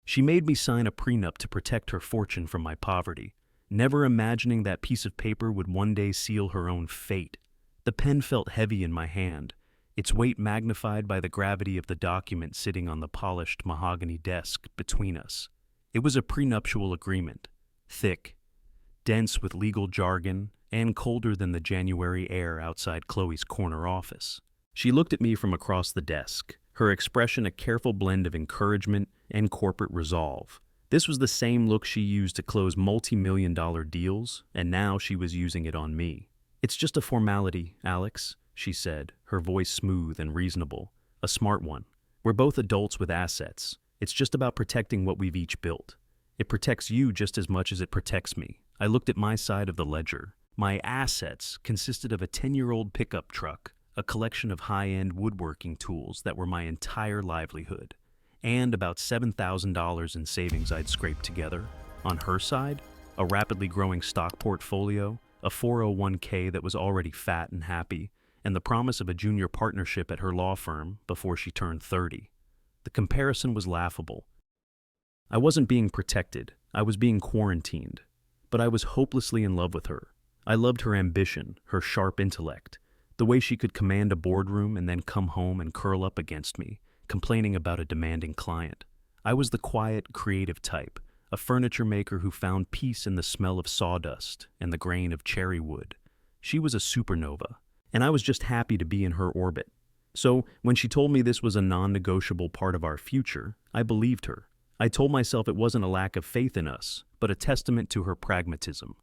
She made me sign a prenup to protect her fortune from my poverty, never imagining that piece of paper would one day seal her own fate. The pen felt heavy in my hand, its weight magnified by the gravity of the document sitting on the polished mahogany desk between us. It was a prenuptial agreement, thick, dense with legal jargon, and colder than the January air outside Chloe's corner office. She looked at me from across the desk, her expression a careful blend of encouragement and corporate resolve. This was the same look she used to close multi-million-dollar deals, and now she was using it on me. "It's just a formality, Alex," she said, her voice smooth and reasonable. "A smart one. We're both adults with assets. It's just about protecting what we've each built. It protects you just as much as it protects me." I looked at my side of the ledger. My assets consisted of a 10-year-old pickup truck, a collection of high-end woodworking tools that were my entire livelihood, and about $7,000 in savings I'd scraped together. On her side, a rapidly growing stock portfolio, a 401k that was already fat and happy, and the promise of a junior partnership at her law firm before she turned 30. The comparison was laughable. I wasn't being protected, I was being quarantined. But I was hopelessly in love with her. I loved her ambition, her sharp intellect, the way she could command a boardroom and then come home and curl up against me, complaining about a demanding client. I was the quiet, creative type, a furniture maker who found peace in the smell of sawdust and the grain of cherry wood. She was a supernova, and I was just happy to be in her orbit. So when she told me this was a non-negotiable part of our future, I believed her. I told myself it wasn't a lack of faith in us, but a testament to her pragmatism.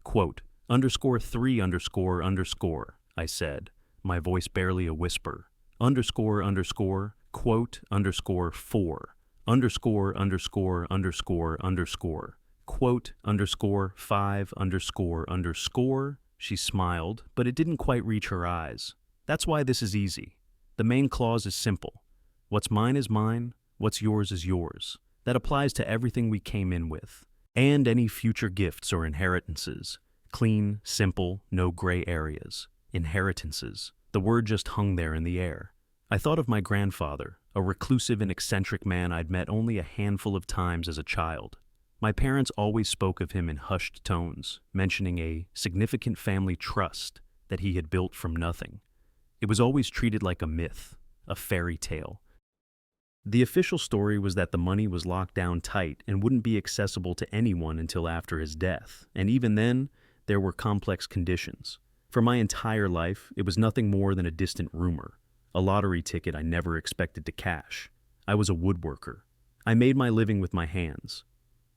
Quote, _3___, I said, my voice barely a whisper. Quote, _4, quote, _5, she smiled, but it didn't quite reach her eyes. That's why this is easy. The main clause is simple. What's mine is mine, what's yours is yours. That applies to everything we came in with, and any future gifts or inheritances. Clean, simple, no gray areas. Inheritances. The word just hung there in the air. I thought of my grandfather, a reclusive and eccentric man I'd met only a handful of times as a child. My parents always spoke of him in hushed tones, mentioning a significant family trust that he had built from nothing. It was always treated like a myth, a fairy tale. The official story was that the money was locked down tight and wouldn't be accessible to anyone until after his death, and even then, there were complex conditions. For my entire life, it was nothing more than a distant rumor, a lottery ticket I never expected to cash. I was a woodworker. I made my living with my hands.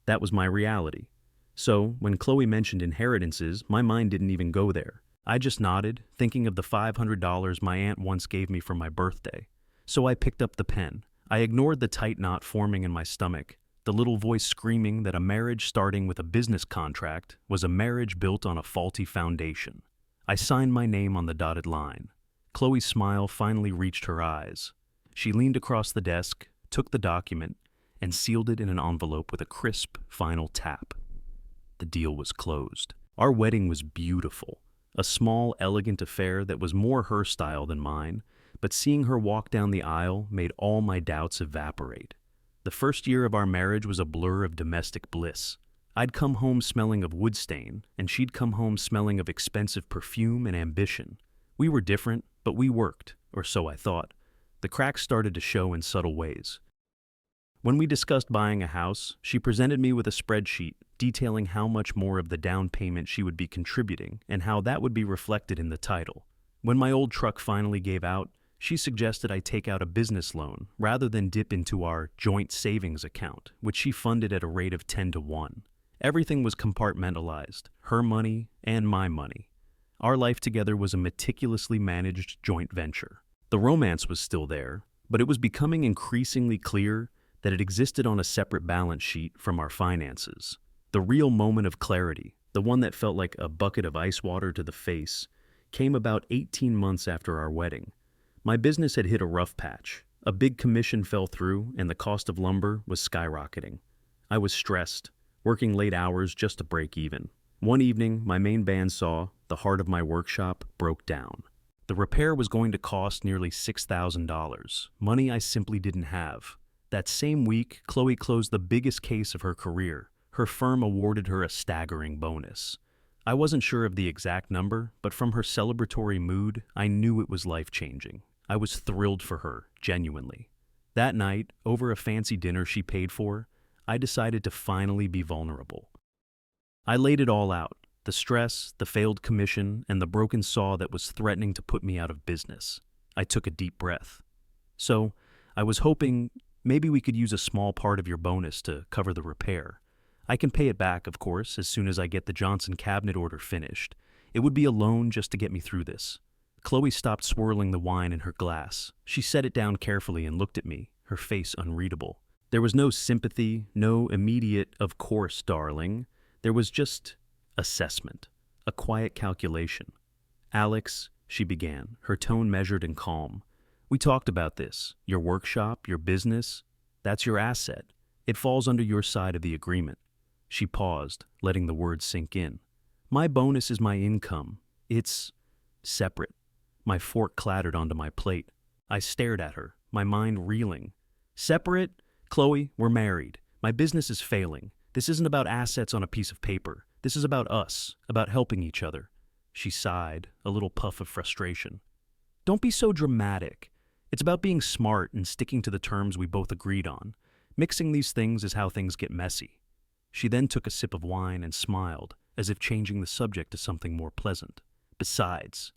That was my reality. So, when Chloe mentioned inheritances, my mind didn't even go there. I just nodded, thinking of the $500 my aunt once gave me for my birthday. So I picked up the pen. I ignored the tight knot forming in my stomach, the little voice screaming that a marriage starting with a business contract was a marriage built on a faulty foundation. I signed my name on the dotted line. Chloe's smile finally reached her eyes. She leaned across the desk, took the document, and sealed it in an envelope with a crisp, final tap. The deal was closed. Our wedding was beautiful, a small, elegant affair that was more her style than mine, but seeing her walk down the aisle made all my doubts evaporate. The first year of our marriage was a blur of domestic bliss. I'd come home smelling of wood stain, and she'd come home smelling of expensive perfume and ambition. We were different, but we worked, or so I thought. The cracks started to show in subtle ways. When we discussed buying a house, she presented me with a spreadsheet detailing how much more of the down payment she would be contributing and how that would be reflected in the title. When my old truck finally gave out, she suggested I take out a business loan rather than dip into our joint savings account, which she funded at a rate of 10-1. Everything was compartmentalized, her money and my money. Our life together was a meticulously managed joint venture. The romance was still there, but it was becoming increasingly clear that it existed on a separate balance sheet from our finances. The real moment of clarity, the one that felt like a bucket of ice water to the face, came about 18 months after our wedding. My business had hit a rough patch. A big commission fell through, and the cost of lumber was skyrocketing. I was stressed, working late hours just to break even. One evening, my main bandsaw, the heart of my workshop, broke down. The repair was going to cost nearly $6,000, money I simply didn't have. That same week, Chloe closed the biggest case of her career. Her firm awarded her a staggering bonus. I wasn't sure of the exact number, but from her celebratory mood, I knew it was life-changing. I was thrilled for her, genuinely. That night, over a fancy dinner she paid for, I decided to finally be vulnerable. I laid it all out, the stress, the failed commission, and the broken saw that was threatening to put me out of business. I took a deep breath. So, I was hoping maybe we could use a small part of your bonus to cover the repair. I can pay it back, of course, as soon as I get the Johnson cabinet order finished. It would be a loan just to get me through this. Chloe stopped swirling the wine in her glass. She set it down carefully and looked at me, her face unreadable. There was no sympathy, no immediate, "of course, darling." There was just assessment, a quiet calculation. "Alex," she began, her tone measured and calm. "We talked about this. Your workshop, your business, that's your asset. It falls under your side of the agreement." She paused, letting the words sink in. "My bonus is my income. It's separate." My fork clattered onto my plate. I stared at her, my mind reeling. "Separate? Chloe, we're married. My business is failing. This isn't about assets on a piece of paper. This is about us, about helping each other." She sighed, a little puff of frustration. "Don't be so dramatic. It's about being smart and sticking to the terms we both agreed on. Mixing these things is how things get messy." She then took a sip of wine and smiled, as if changing the subject to something more pleasant. "Besides,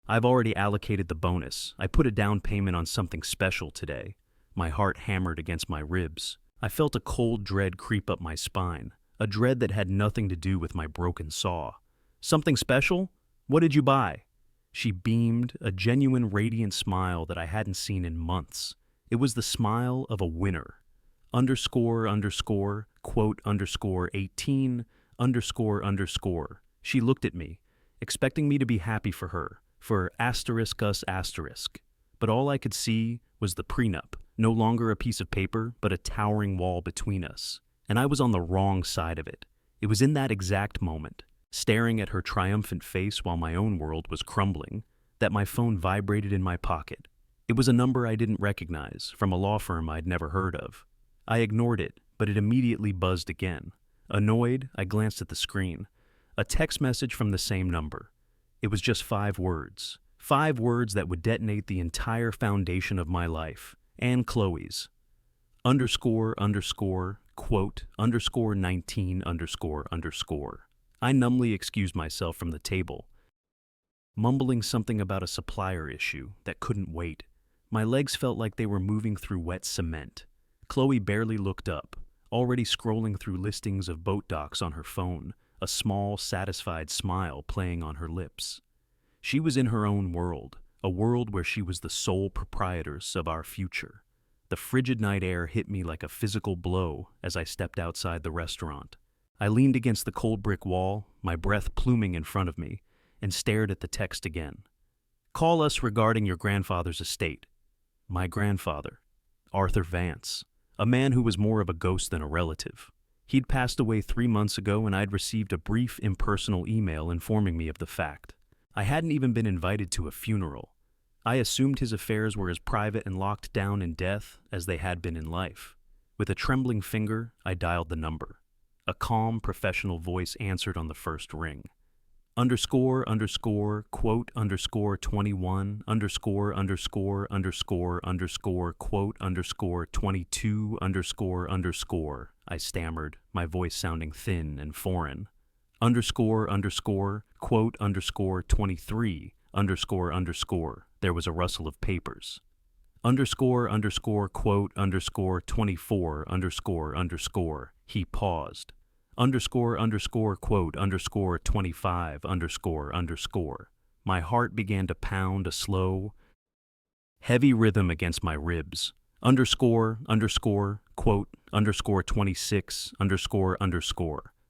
I've already allocated the bonus. I put a down payment on something special today." My heart hammered against my ribs. I felt a cold dread creep up my spine, a dread that had nothing to do with my broken saw. "Something special? What did you buy?" She beamed, a genuine radiant smile that I hadn't seen in months. It was the smile of a winner. Quote 18, __. She looked at me, expecting me to be happy for her, for *us*. But all I could see was the prenup, no longer a piece of paper, but a towering wall between us. And I was on the wrong side of it. It was in that exact moment, staring at her triumphant face while my own world was crumbling, that my phone vibrated in my pocket. It was a number I didn't recognize, from a law firm I'd never heard of. I ignored it, but it immediately buzzed again. Annoyed, I glanced at the screen. A text message from the same number. It was just 5 words. 5 words that would detonate the entire foundation of my life, and Chloe's. Quote 19 __. I numbly excused myself from the table, mumbling something about a supplier issue that couldn't wait. My legs felt like they were moving through wet cement. Chloe barely looked up, already scrolling through listings of boat docks on her phone, a small, satisfied smile playing on her lips. She was in her own world, a world where she was the sole proprietress of our future. The frigid night air hit me like a physical blow as I stepped outside the restaurant. I leaned against the cold brick wall, my breath pluming in front of me, and stared at the text again. "Call us regarding your grandfather's estate." My grandfather, Arthur Vance, a man who was more of a ghost than a relative. He'd passed away 3 months ago, and I'd received a brief, impersonal email informing me of the fact. I hadn't even been invited to a funeral. I assumed his affairs were as private and locked down in death as they had been in life. With a trembling finger, I dialed the number. A calm, professional voice answered on the first ring. Quote 21 quote _22 I stammered, my voice sounding thin and foreign. Quote 23 There was a rustle of papers. Quote 24 He paused. Quote 25 My heart began to pound a slow, heavy rhythm against my ribs. Quote 26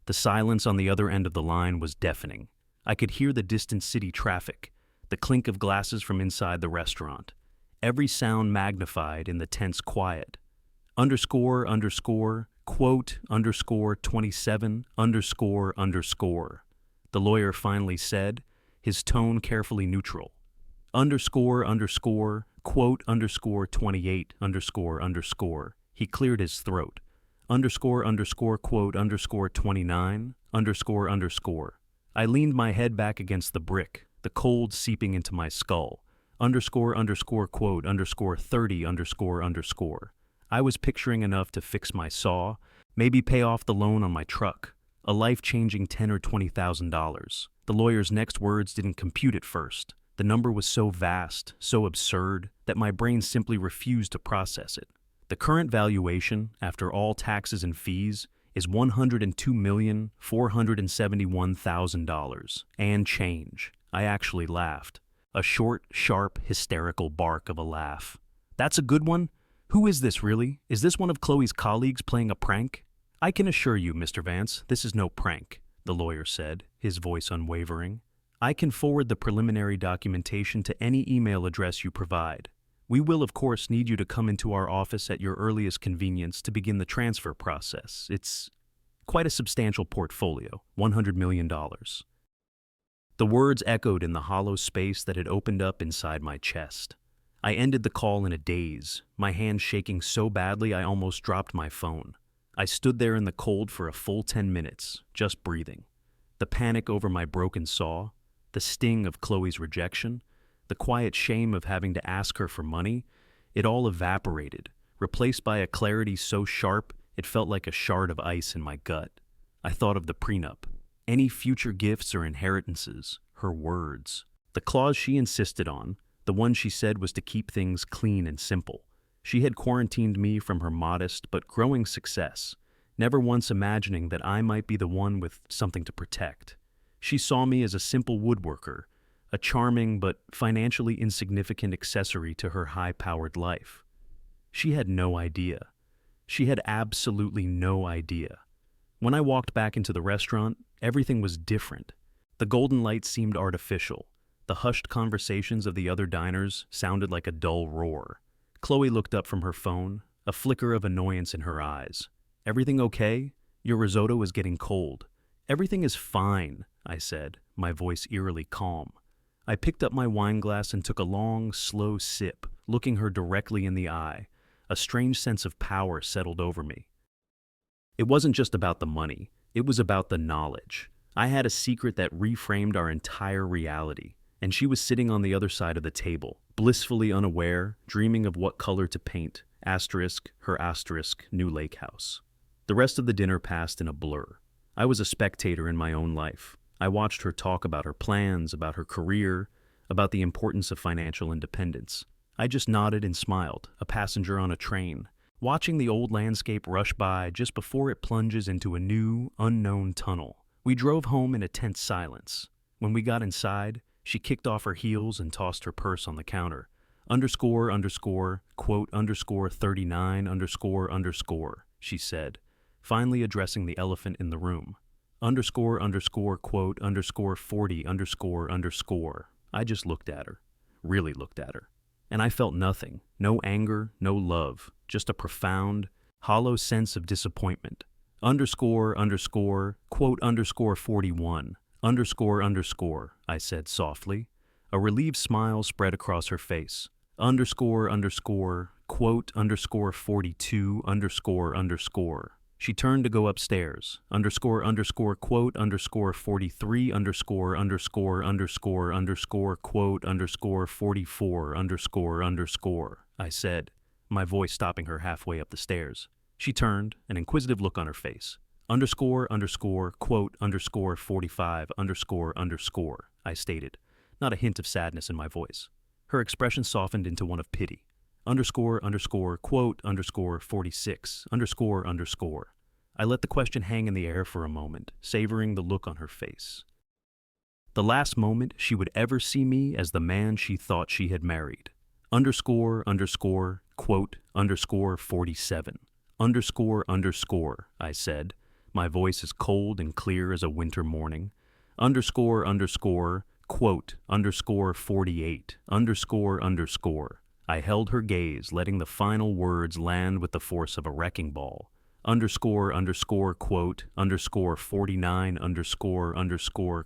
The silence on the other end of the line was deafening. I could hear the distant city traffic, the clink of glasses from inside the restaurant, every sound magnified in the tense quiet. Quote 27 The lawyer finally said, his tone carefully neutral. quote underscore 28 underscore underscore. He cleared his throat. Underscore underscore quote underscore 29 underscore underscore. I leaned my head back against the brick, the cold seeping into my skull. Underscore underscore quote underscore 30 underscore underscore. I was picturing enough to fix my saw, maybe pay off the loan on my truck, a life-changing $10,000 or $20,000. The lawyer's next words didn't compute at first. The number was so vast, so absurd, that my brain simply refused to process it. The current valuation, after all taxes and fees, is $102,471,000 and change. I actually laughed. A short, sharp, hysterical bark of a laugh. That's a good one? Who is this really? Is this one of Chloe's colleagues playing a prank? I can assure you, Mr. Vance, this is no prank, the lawyer said, his voice unwavering. I can forward the preliminary documentation to any email address you provide. We will, of course, need you to come into our office at your earliest convenience to begin the transfer process. It's quite a substantial portfolio, $100 million. The words echoed in the hollow space that had opened up inside my chest. I ended the call in a daze, my hand shaking so badly I almost dropped my phone. I stood there in the cold for a full 10 minutes, just breathing. The panic over my broken saw, the sting of Chloe's rejection, the quiet shame of having to ask her for money, it all evaporated, replaced by a clarity so sharp it felt like a shard of ice in my gut. I thought of the prenup, any future gifts or inheritances, her words. The clause she insisted on, the one she said was to keep things clean and simple. She had quarantined me from her modest but growing success, never once imagining that I might be the one with something to protect. She saw me as a simple woodworker, a charming but financially insignificant accessory to her high-powered life. She had no idea. She had absolutely no idea. When I walked back into the restaurant, everything was different. The golden light seemed artificial. The hushed conversations of the other diners sounded like a dull roar. Chloe looked up from her phone, a flicker of annoyance in her eyes. "Everything okay? Your risotto is getting cold." "Everything is fine," I said, my voice eerily calm. I picked up my wineglass and took a long, slow sip, looking her directly in the eye. A strange sense of power settled over me. It wasn't just about the money. It was about the knowledge. I had a secret that reframed our entire reality, and she was sitting on the other side of the table, blissfully unaware, dreaming of what color to paint, her new lake house. The rest of the dinner passed in a blur. I was a spectator in my own life. I watched her talk about her plans, about her career, about the importance of financial independence. I just nodded and smiled, a passenger on a train, watching the old landscape rush by just before it plunges into a new, unknown tunnel. We drove home in a tense silence. When we got inside, she kicked off her heels and tossed her purse on the counter. Quote 39 she said, finally addressing the elephant in the room. Quote 40 . I just looked at her, really looked at her. And I felt nothing, no anger, no love, just a profound, hollow sense of disappointment. Quote 41 . I said softly. A relieved smile spread across her face. Quote 42 . She turned to go upstairs. Quote 43 . Quote 44 . I said, my voice stopping her halfway up the stairs. She turned, an inquisitive look on her face. Quote 45 . I stated, not a hint of sadness in my voice. Her expression softened into one of pity. Quote 46 . I let the question hang in the air for a moment, savoring the look on her face. The last moment she would ever see me as the man she thought she had married. Quote 47. I said, my voice as cold and clear as a winter morning. Quote 48. I held her gaze, letting the final words land with the force of a wrecking ball. Quote 49.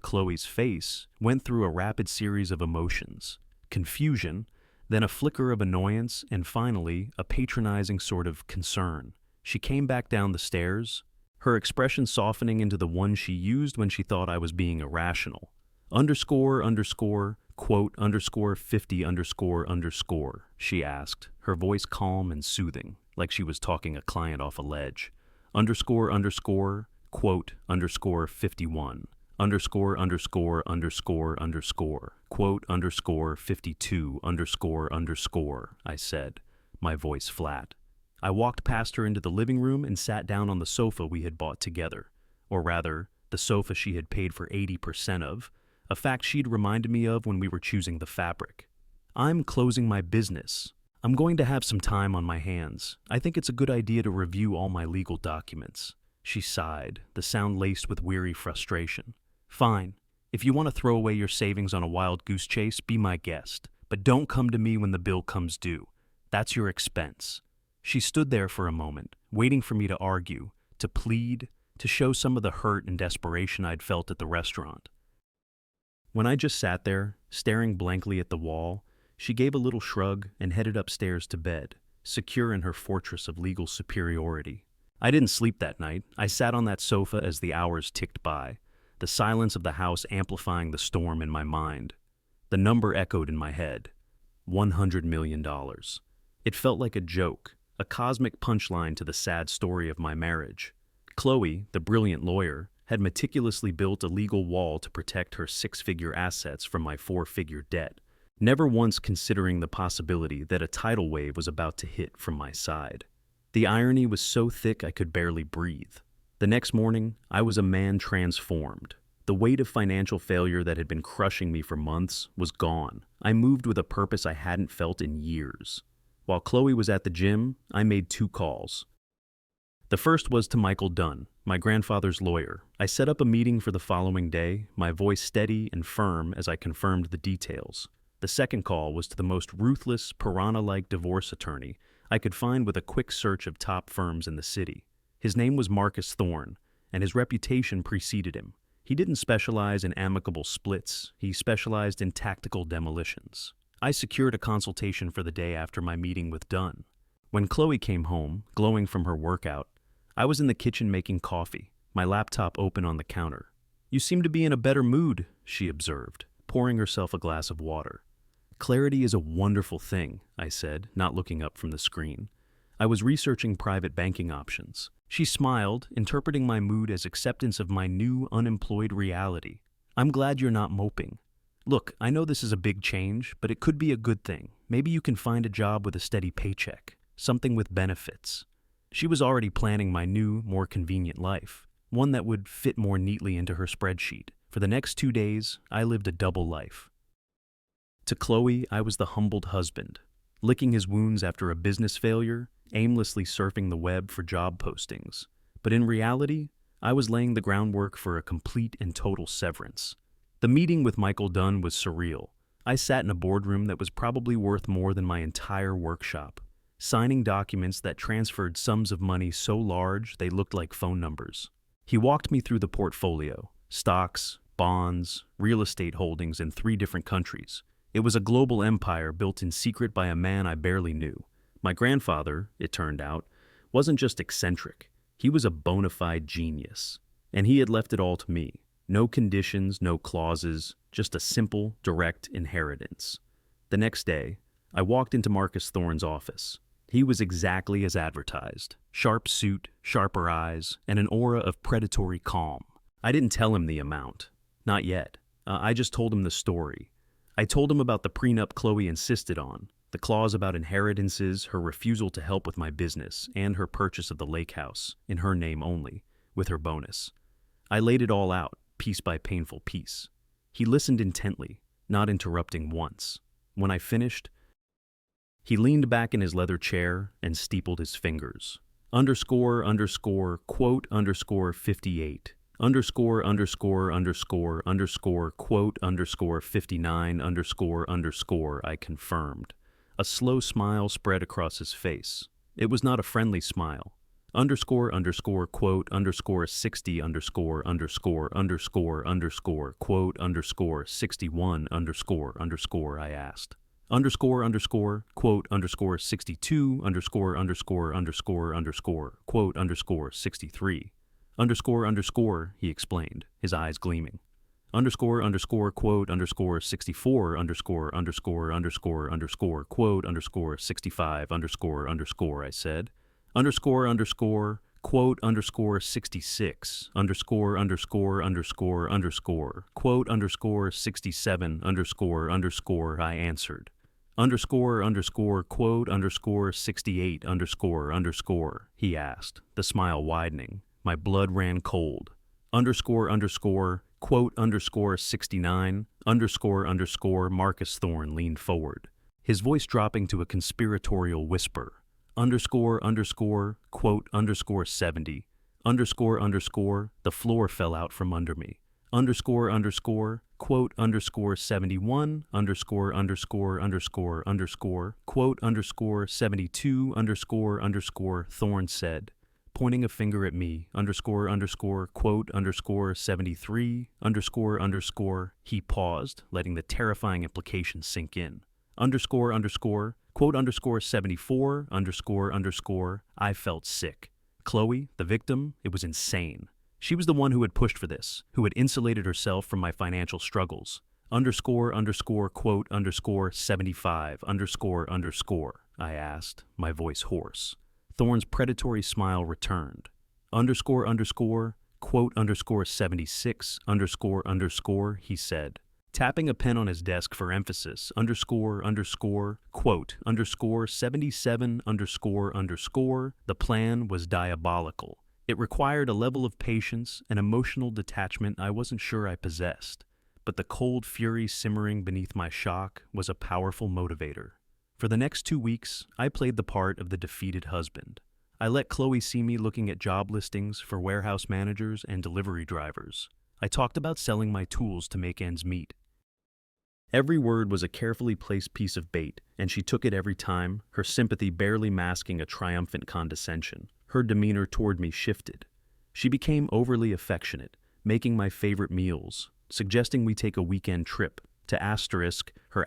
Chloe's face went through a rapid series of emotions. Confusion, then a flicker of annoyance, and finally, a patronizing sort of concern. She came back down the stairs, her expression softening into the one she used when she thought I was being irrational. Quote, underscore 50 underscore, she asked, her voice calm and soothing, like she was talking a client off a ledge. Quote, underscore 51. Quote, underscore 52 underscore, I said, my voice flat. I walked past her into the living room and sat down on the sofa we had bought together, or rather, the sofa she had paid for 80% of, a fact she'd reminded me of when we were choosing the fabric. I'm closing my business. I'm going to have some time on my hands. I think it's a good idea to review all my legal documents. She sighed, the sound laced with weary frustration. Fine. If you want to throw away your savings on a wild goose chase, be my guest. But don't come to me when the bill comes due. That's your expense. She stood there for a moment, waiting for me to argue, to plead, to show some of the hurt and desperation I'd felt at the restaurant. When I just sat there, staring blankly at the wall, she gave a little shrug and headed upstairs to bed, secure in her fortress of legal superiority. I didn't sleep that night. I sat on that sofa as the hours ticked by, the silence of the house amplifying the storm in my mind. The number echoed in my head. $100 million. It felt like a joke, a cosmic punchline to the sad story of my marriage. Chloe, the brilliant lawyer, had meticulously built a legal wall to protect her six-figure assets from my four-figure debt, never once considering the possibility that a tidal wave was about to hit from my side. The irony was so thick I could barely breathe. The next morning, I was a man transformed. The weight of financial failure that had been crushing me for months was gone. I moved with a purpose I hadn't felt in years. While Chloe was at the gym, I made 2 calls. The first was to Michael Dunn, my grandfather's lawyer. I set up a meeting for the following day, my voice steady and firm as I confirmed the details. The second call was to the most ruthless, piranha-like divorce attorney I could find with a quick search of top firms in the city. His name was Marcus Thorne, and his reputation preceded him. He didn't specialize in amicable splits, he specialized in tactical demolitions. I secured a consultation for the day after my meeting with Dunn. When Chloe came home, glowing from her workout, I was in the kitchen making coffee, my laptop open on the counter. "You seem to be in a better mood," she observed, pouring herself a glass of water. "Clarity is a wonderful thing," I said, not looking up from the screen. I was researching private banking options. She smiled, interpreting my mood as acceptance of my new, unemployed reality. "I'm glad you're not moping. Look, I know this is a big change, but it could be a good thing. Maybe you can find a job with a steady paycheck, something with benefits." She was already planning my new, more convenient life, one that would fit more neatly into her spreadsheet. For the next 2 days, I lived a double life. To Chloe, I was the humbled husband, licking his wounds after a business failure, aimlessly surfing the web for job postings. But in reality, I was laying the groundwork for a complete and total severance. The meeting with Michael Dunn was surreal. I sat in a boardroom that was probably worth more than my entire workshop, signing documents that transferred sums of money so large they looked like phone numbers. He walked me through the portfolio, stocks, bonds, real estate holdings in 3 different countries. It was a global empire built in secret by a man I barely knew. My grandfather, it turned out, wasn't just eccentric. He was a bona fide genius. And he had left it all to me. No conditions, no clauses, just a simple, direct inheritance. The next day, I walked into Marcus Thorne's office. He was exactly as advertised. Sharp suit, sharper eyes, and an aura of predatory calm. I didn't tell him the amount. Not yet. I just told him the story. I told him about the prenup Chloe insisted on, the clause about inheritances, her refusal to help with my business, and her purchase of the lake house, in her name only, with her bonus. I laid it all out, piece by painful piece. He listened intently, not interrupting once. When I finished, he leaned back in his leather chair and steepled his fingers. Quote, 58. Quote, 59, I confirmed. A slow smile spread across his face. It was not a friendly smile. Quote, 60, quote, 61, I asked. quote, underscore 62, quote, 63. He explained, his eyes gleaming. Quote, 64, quote, 65, I said. Quote, 66, quote, 67, I answered. Quote, 68, he asked, the smile widening. My blood ran cold. Quote, 69, Marcus Thorne leaned forward, his voice dropping to a conspiratorial whisper. Quote, 70, the floor fell out from under me. Quote, 71, quote, 72, Thorne said, pointing a finger at me, quote, 73, he paused, letting the terrifying implication sink in. Quote, 74, I felt sick. Chloe, the victim, it was insane. She was the one who had pushed for this, who had insulated herself from my financial struggles. Quote, 75, I asked, my voice hoarse. Thorne's predatory smile returned. Quote, 76, he said, tapping a pen on his desk for emphasis, quote, 77, the plan was diabolical. It required a level of patience and emotional detachment I wasn't sure I possessed, but the cold fury simmering beneath my shock was a powerful motivator. For the next 2 weeks, I played the part of the defeated husband. I let Chloe see me looking at job listings for warehouse managers and delivery drivers. I talked about selling my tools to make ends meet. Every word was a carefully placed piece of bait, and she took it every time, her sympathy barely masking a triumphant condescension. Her demeanor toward me shifted. She became overly affectionate, making my favorite meals, suggesting we take a weekend trip to her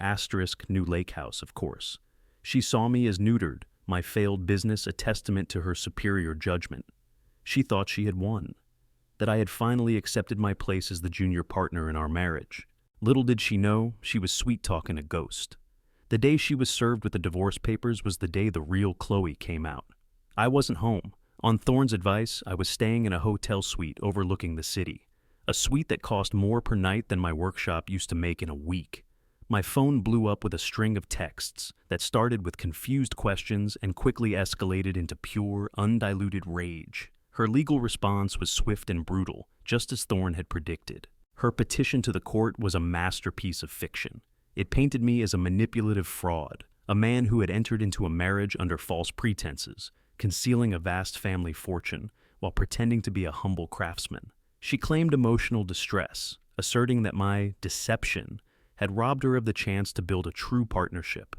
new lake house, of course. She saw me as neutered, my failed business a testament to her superior judgment. She thought she had won, that I had finally accepted my place as the junior partner in our marriage. Little did she know, she was sweet-talking a ghost. The day she was served with the divorce papers was the day the real Chloe came out. I wasn't home. On Thorne's advice, I was staying in a hotel suite overlooking the city, a suite that cost more per night than my workshop used to make in a week. My phone blew up with a string of texts that started with confused questions and quickly escalated into pure, undiluted rage. Her legal response was swift and brutal, just as Thorne had predicted. Her petition to the court was a masterpiece of fiction. It painted me as a manipulative fraud, a man who had entered into a marriage under false pretenses, concealing a vast family fortune while pretending to be a humble craftsman. She claimed emotional distress, asserting that my deception had robbed her of the chance to build a true partnership.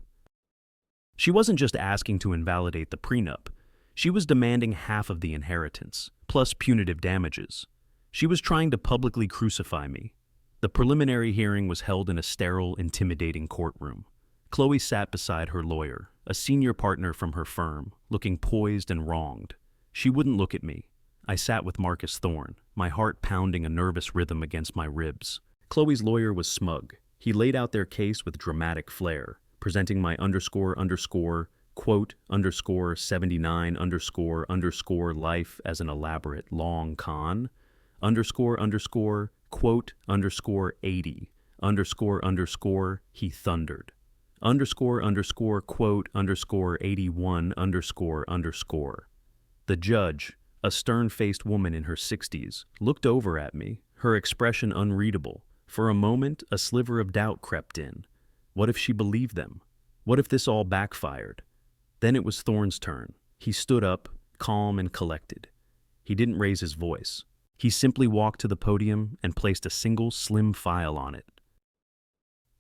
She wasn't just asking to invalidate the prenup. She was demanding half of the inheritance, plus punitive damages. She was trying to publicly crucify me. The preliminary hearing was held in a sterile, intimidating courtroom. Chloe sat beside her lawyer, a senior partner from her firm, looking poised and wronged. She wouldn't look at me. I sat with Marcus Thorne, my heart pounding a nervous rhythm against my ribs. Chloe's lawyer was smug. He laid out their case with dramatic flair, presenting my quote, 79, life as an elaborate, long con, quote, 80, he thundered, quote, 81, The judge, a stern-faced woman in her 60s, looked over at me, her expression unreadable. For a moment, a sliver of doubt crept in. What if she believed them? What if this all backfired? Then it was Thorne's turn. He stood up, calm and collected. He didn't raise his voice. He simply walked to the podium and placed a single slim file on it.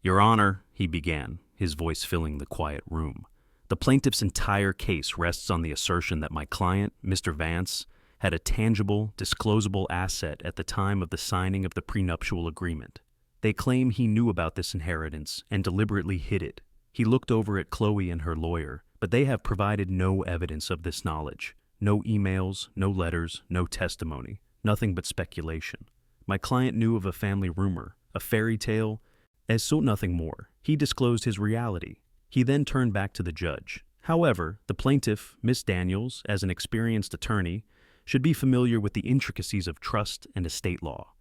"Your Honor," he began, his voice filling the quiet room, "the plaintiff's entire case rests on the assertion that my client, Mr. Vance, had a tangible, disclosable asset at the time of the signing of the prenuptial agreement. They claim he knew about this inheritance and deliberately hid it. He looked over at Chloe and her lawyer, but they have provided no evidence of this knowledge. No emails, no letters, no testimony, nothing but speculation. My client knew of a family rumor, a fairy tale, as so nothing more. He disclosed his reality. He then turned back to the judge. However, the plaintiff, Miss Daniels, as an experienced attorney, should be familiar with the intricacies of trust and estate law.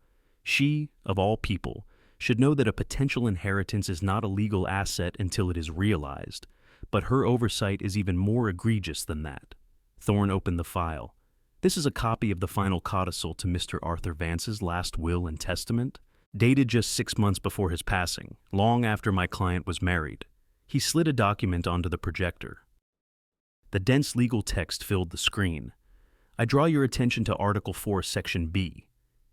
She, of all people, should know that a potential inheritance is not a legal asset until it is realized, but her oversight is even more egregious than that. Thorne opened the file. This is a copy of the final codicil to Mr. Arthur Vance's last will and testament, dated just 6 months before his passing, long after my client was married. He slid a document onto the projector. The dense legal text filled the screen. I draw your attention to Article 4, Section B.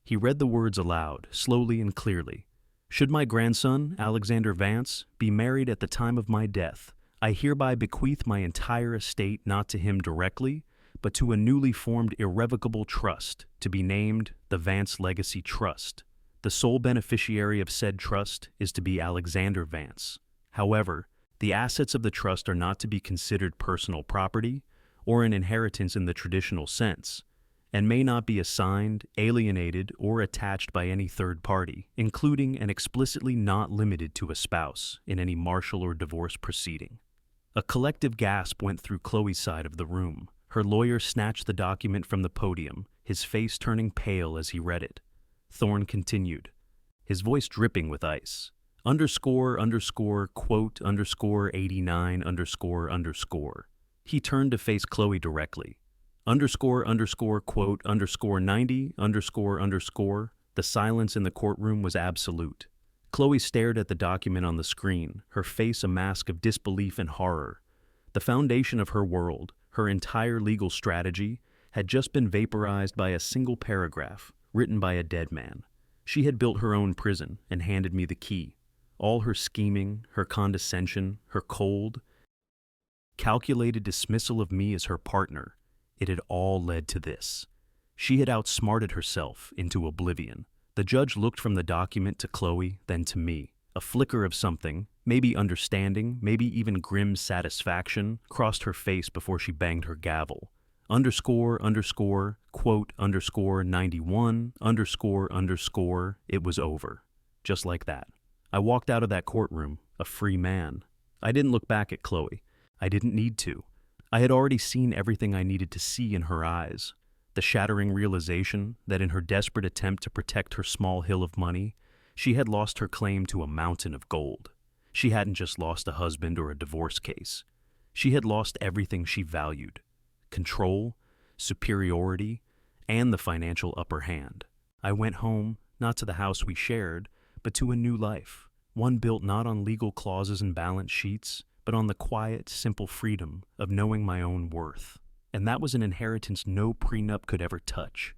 He read the words aloud, slowly and clearly. Should my grandson, Alexander Vance, be married at the time of my death, I hereby bequeath my entire estate not to him directly, but to a newly formed irrevocable trust to be named the Vance Legacy Trust. The sole beneficiary of said trust is to be Alexander Vance. However, the assets of the trust are not to be considered personal property or an inheritance in the traditional sense, and may not be assigned, alienated, or attached by any third party, including and explicitly not limited to a spouse in any martial or divorce proceeding. A collective gasp went through Chloe's side of the room. Her lawyer snatched the document from the podium, his face turning pale as he read it. Thorne continued, his voice dripping with ice. Quote, 89, He turned to face Chloe directly. Quote, 90, The silence in the courtroom was absolute. Chloe stared at the document on the screen, her face a mask of disbelief and horror. The foundation of her world, her entire legal strategy, had just been vaporized by a single paragraph, written by a dead man. She had built her own prison and handed me the key. All her scheming, her condescension, her cold, calculated dismissal of me as her partner, it had all led to this. She had outsmarted herself into oblivion. The judge looked from the document to Chloe, then to me. A flicker of something, maybe understanding, maybe even grim satisfaction, crossed her face before she banged her gavel. Quote, 91, it was over. Just like that. I walked out of that courtroom, a free man. I didn't look back at Chloe. I didn't need to. I had already seen everything I needed to see in her eyes. The shattering realization that in her desperate attempt to protect her small hill of money, she had lost her claim to a mountain of gold. She hadn't just lost a husband or a divorce case. She had lost everything she valued: control, superiority, and the financial upper hand. I went home, not to the house we shared, but to a new life, one built not on legal clauses and balance sheets, but on the quiet, simple freedom of knowing my own worth. And that was an inheritance no prenup could ever touch.